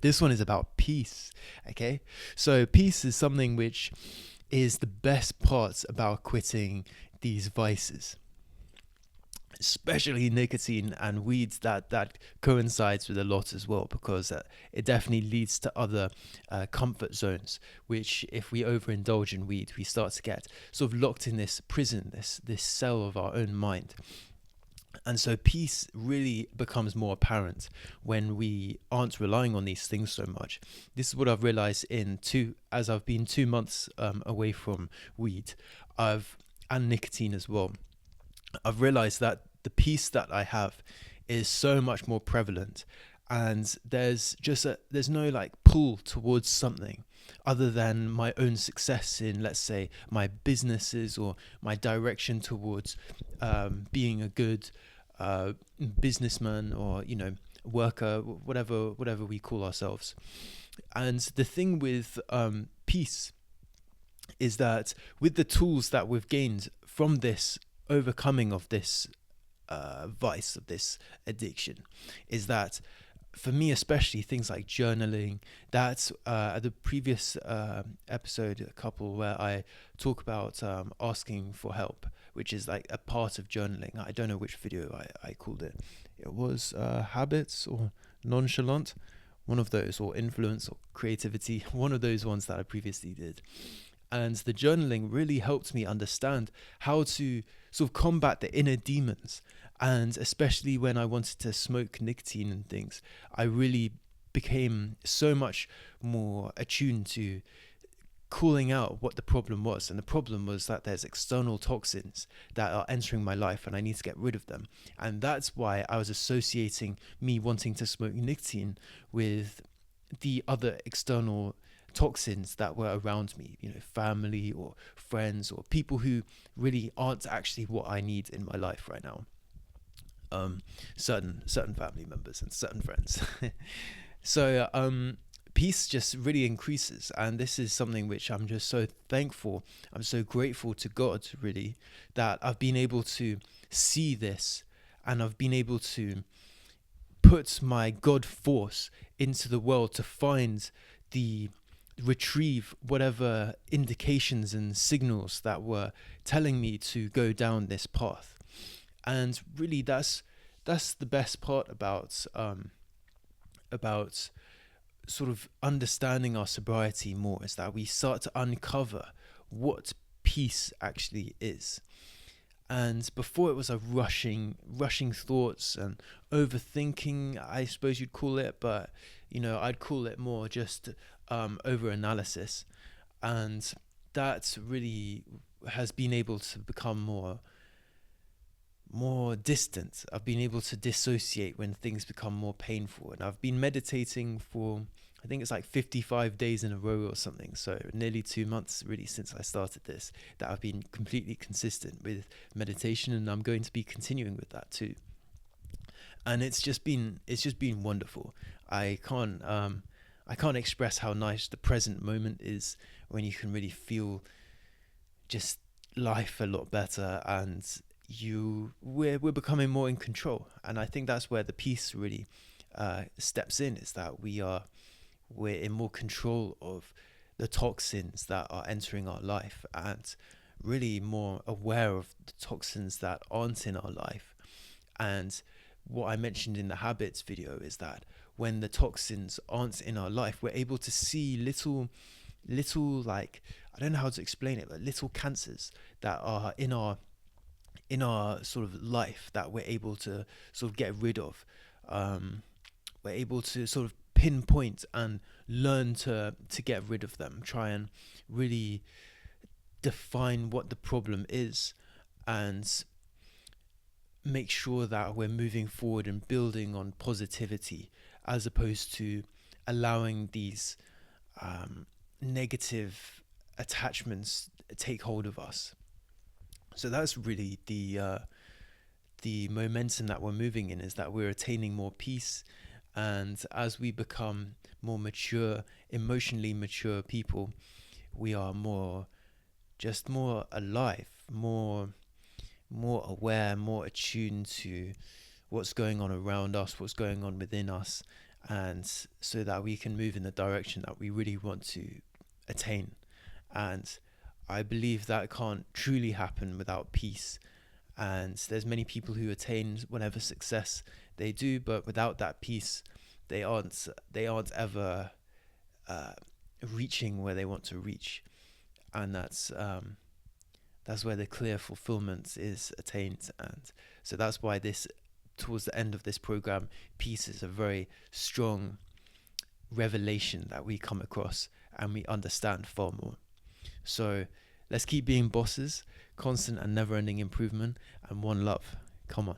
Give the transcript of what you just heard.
This one is about peace. Okay, so peace is something which is the best part about quitting these vices, especially nicotine and weeds. That coincides with a lot as well, because it definitely leads to other comfort zones, which if we overindulge in weed, we start to get sort of locked in this prison, this cell of our own mind. And so peace really becomes more apparent when we aren't relying on these things so much. This is what I've realized as I've been 2 months away from weed, and nicotine as well. I've realized that the peace that I have is so much more prevalent, and there's no like pull towards something other than my own success in, let's say, my businesses, or my direction towards being a good uh, businessman, or worker, whatever we call ourselves. And the thing with peace is that with the tools that we've gained from this overcoming of this vice, of this addiction, is that for me especially, things like journaling. That's the previous episode, a couple, where I talk about asking for help, which is like a part of journaling. I don't know which video I called it. It was habits or nonchalant, one of those, or influence or creativity, one of those ones that I previously did. And the journaling really helped me understand how to sort of combat the inner demons. And especially when I wanted to smoke nicotine and things, I really became so much more attuned to calling out what the problem was. And the problem was that there's external toxins that are entering my life, and I need to get rid of them. And that's why I was associating me wanting to smoke nicotine with the other external toxins that were around me, family or friends or people who really aren't actually what I need in my life right now. Certain family members and certain friends. So peace just really increases, and this is something which I'm just so thankful. I'm so grateful to God, really, that I've been able to see this, and I've been able to put my God force into the world to find the retrieve whatever indications and signals that were telling me to go down this path. And really, that's the best part about sort of understanding our sobriety more, is that we start to uncover what peace actually is. And before, it was a rushing thoughts and overthinking, I suppose you'd call it, but I'd call it more just over analysis. And that really has been able to become more distant. I've been able to dissociate when things become more painful. And I've been meditating for, I think it's like 55 days in a row or something. So nearly 2 months really since I started this, that I've been completely consistent with meditation, and I'm going to be continuing with that too. And it's just been wonderful. I can't express how nice the present moment is, when you can really feel just life a lot better, and we're becoming more in control. And I think that's where the peace really steps in, is that we're in more control of the toxins that are entering our life, and really more aware of the toxins that aren't in our life. And what I mentioned in the habits video is that when the toxins aren't in our life, we're able to see little, like, I don't know how to explain it, but little cancers that are in our sort of life, that we're able to sort of get rid of. We're able to sort of pinpoint and learn to get rid of them, try and really define what the problem is, and make sure that we're moving forward and building on positivity, as opposed to allowing these negative attachments take hold of us. So that's really the momentum that we're moving in, is that we're attaining more peace. And as we become more mature, emotionally mature people, we are more alive, more aware, more attuned to what's going on around us, what's going on within us. and so that we can move in the direction that we really want to attain. And I believe that can't truly happen without peace. And there's many people who attain whatever success they do, but without that peace, they aren't ever uh, reaching where they want to reach. And that's where the clear fulfillment is attained. And so that's why this, towards the end of this program, peace is a very strong revelation that we come across and we understand far more. So let's keep being bosses, constant and never ending improvement, and one love. Come on.